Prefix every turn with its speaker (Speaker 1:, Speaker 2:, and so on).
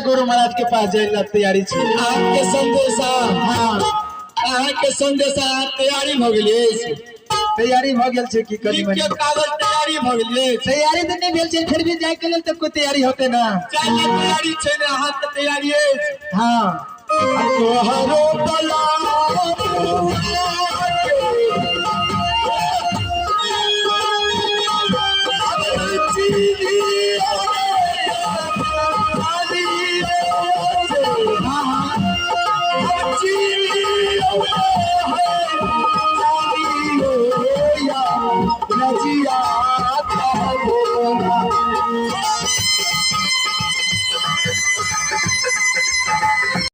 Speaker 1: गुरु महाराज के पास जाए तैयारी छे
Speaker 2: आपके संदेशा के संदेशा तैयारी भ गेलिए
Speaker 1: तैयारी भ गेल छे की करी
Speaker 2: के कागज तैयारी भ गेलिए
Speaker 1: तैयारी तो नहीं भेल छे फिर भी जाय के लेल तब को तैयारी होते ना
Speaker 2: जाय तैयारी छे ना हाथ तैयारी है
Speaker 1: हां
Speaker 2: तोहरो बला